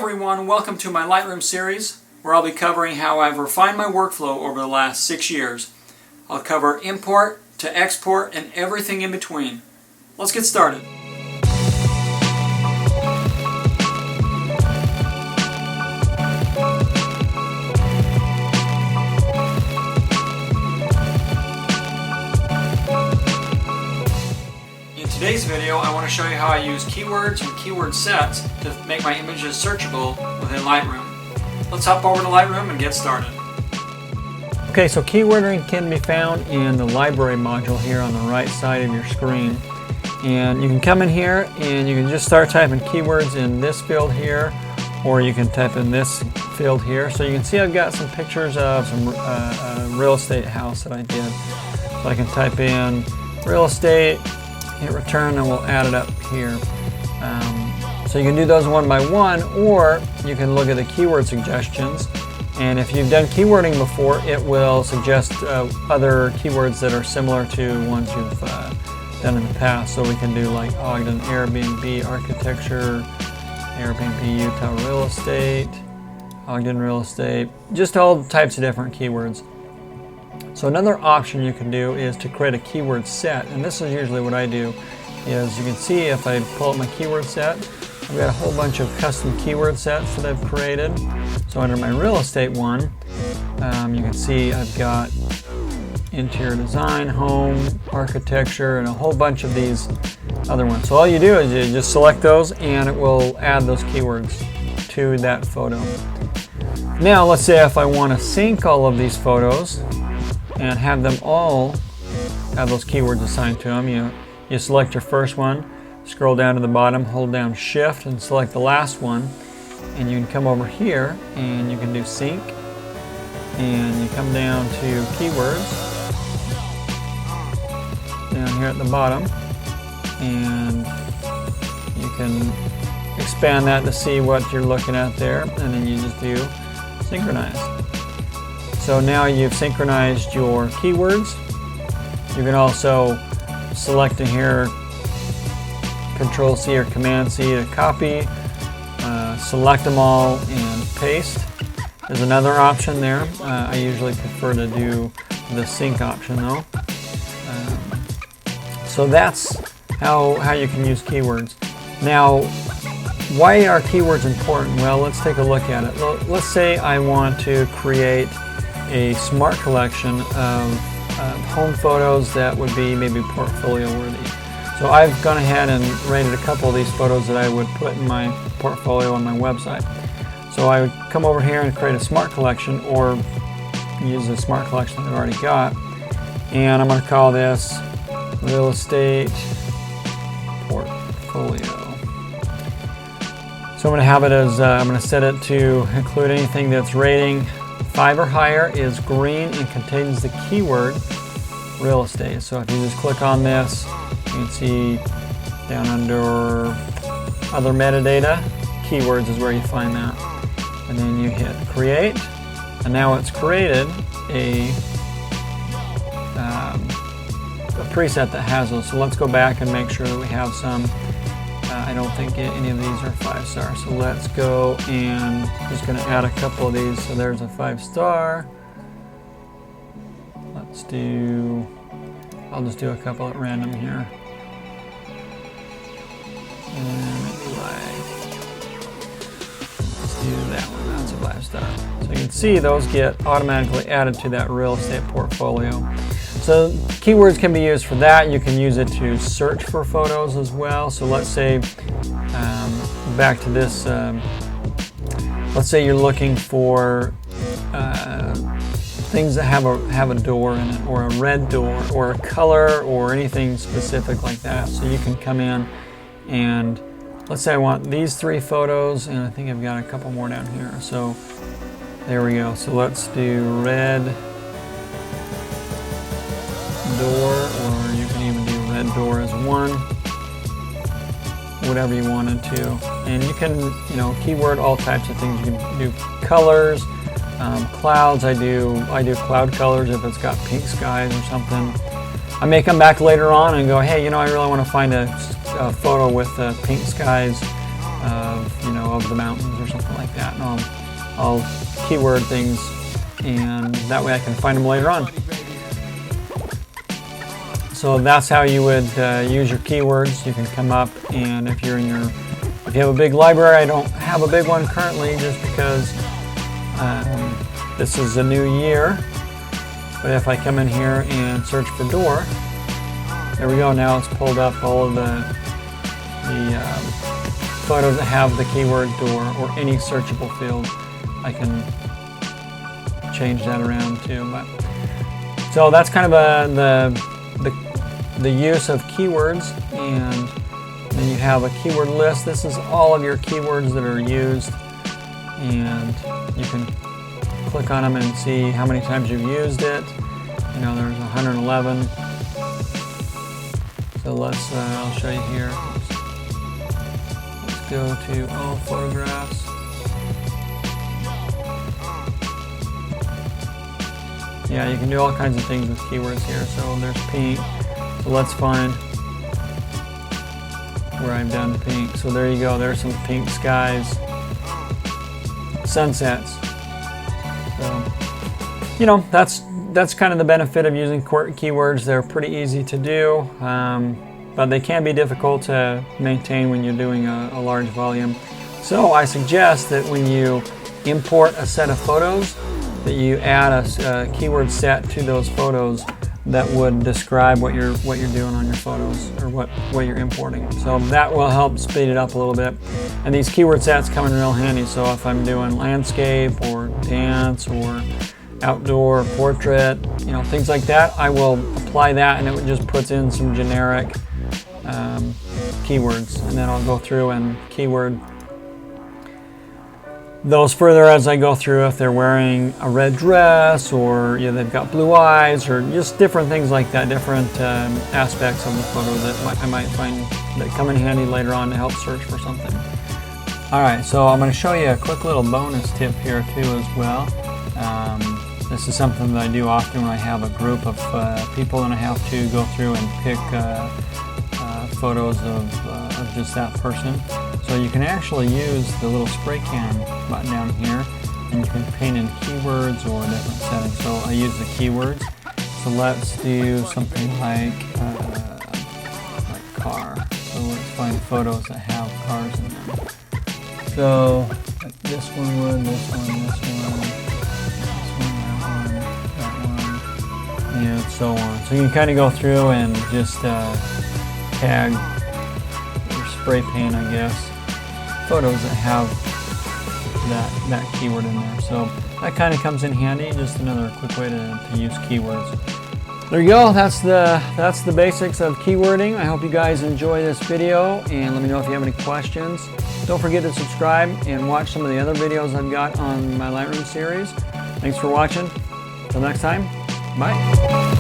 everyone, welcome to my Lightroom series where I'll be covering how I've refined my workflow over the last 6 years. I'll cover import to export and everything in between. Let's get started. In today's video, I want to show you how I use keywords and keyword sets to make my images searchable within Lightroom. Let's hop over to Lightroom and get started. Okay, so keywording can be found in the library module here on the right side of your screen. And you can come in here and you can just start typing keywords in this field here, or you can type in this field here. So you can see I've got some pictures of some real estate house that I did. So I can type in real estate, hit return, and we'll add it up here. So you can do those one by one, or you can look at the keyword suggestions. And if you've done keywording before, it will suggest other keywords that are similar to ones you've done in the past. So we can do like Ogden Airbnb architecture, Airbnb Utah real estate, Ogden real estate, just all types of different keywords. So another option you can do is to create a keyword set, and this is usually what I do. Is you can see if I pull up my keyword set, I've got a whole bunch of custom keyword sets that I've created. So under my real estate one, you can see I've got interior design, home, architecture, and a whole bunch of these other ones. So all you do is you just select those and it will add those keywords to that photo. Now let's say if I want to sync all of these photos and have them all have those keywords assigned to them, you select your first one, scroll down to the bottom, hold down shift and select the last one, and you can come over here and you can do sync, and you come down to keywords down here at the bottom, and you can expand that to see what you're looking at there, and then you just do synchronize. So now you've synchronized your keywords. You can also select in here Control C or Command C to copy, select them all and paste. There's another option there. I usually prefer to do the sync option though. So that's how you can use keywords. Now, why are keywords important? Well, let's take a look at it. Well, let's say I want to create a smart collection of home photos that would be maybe portfolio worthy. So I've gone ahead and rated a couple of these photos that I would put in my portfolio on my website. So I would come over here and create a smart collection, or use a smart collection that I've already got, and I'm going to call this real estate portfolio. So I'm going to have it as I'm going to set it to include anything that's rating 5 or higher, is green, and contains the keyword real estate. So if you just click on this, you can see down under other metadata, keywords is where you find that. And then you hit create, and now it's created a preset that has those. So let's go back and make sure that we have some. I don't think any of these are 5-star. So let's go and just going to add a couple of these. So there's a 5-star. Let's do, I'll just do a couple at random here. And maybe let's do that one. That's a 5-star. So you can see those get automatically added to that real estate portfolio. So keywords can be used for that. You can use it to search for photos as well. So let's say, back to this, let's say you're looking for things that have a door in it, or a red door, or a color, or anything specific like that. So you can come in and let's say I want these 3 photos, and I think I've got a couple more down here. So there we go. So let's do red door, or you can even do red door as 1, whatever you wanted to. And you can, keyword all types of things. You can do colors, clouds. I do cloud colors if it's got pink skies or something. I may come back later on and go, hey, I really want to find a photo with pink skies of the mountains or something like that. And I'll keyword things, and that way I can find them later on. So that's how you would use your keywords. You can come up, and if you have a big library, I don't have a big one currently just because this is a new year. But if I come in here and search for door, there we go. Now it's pulled up all of the photos that have the keyword door or any searchable field. I can change that around too. So that's kind of the use of keywords, and then you have a keyword list. This is all of your keywords that are used, and you can click on them and see how many times you've used it. There's 111. So I'll show you here. Let's go to all photographs. Yeah, you can do all kinds of things with keywords here. So there's pink. So let's find where I've done pink. So there you go. There's some pink skies, sunsets. So, that's kind of the benefit of using keywords. They're pretty easy to do, but they can be difficult to maintain when you're doing a large volume. So I suggest that when you import a set of photos, that you add a keyword set to those photos that would describe what you're doing on your photos, or what you're importing. So that will help speed it up a little bit. And these keyword sets come in real handy. So if I'm doing landscape or dance or outdoor portrait, things like that, I will apply that, and it just puts in some generic keywords, and then I'll go through and keyword those further as I go through. If they're wearing a red dress, or they've got blue eyes, or just different things like that, different aspects of the photo that I might find that come in handy later on to help search for something. Alright, so I'm going to show you a quick little bonus tip here too as well. This is something that I do often when I have a group of people and I have to go through and pick photos of just that person. So you can actually use the little spray can button down here, and you can paint in keywords or different settings. So I use the keywords. So let's do something like car. So let's find photos that have cars in them. So this one would, this one, and so on. So you can kind of go through and just tag or spray paint, I guess, photos that have that keyword in there. So that kind of comes in handy. Just another quick way to use keywords. There you go. That's the basics of keywording. I hope you guys enjoy this video, and let me know if you have any questions. Don't forget to subscribe and watch some of the other videos I've got on my Lightroom series. Thanks for watching. Until next time. Bye.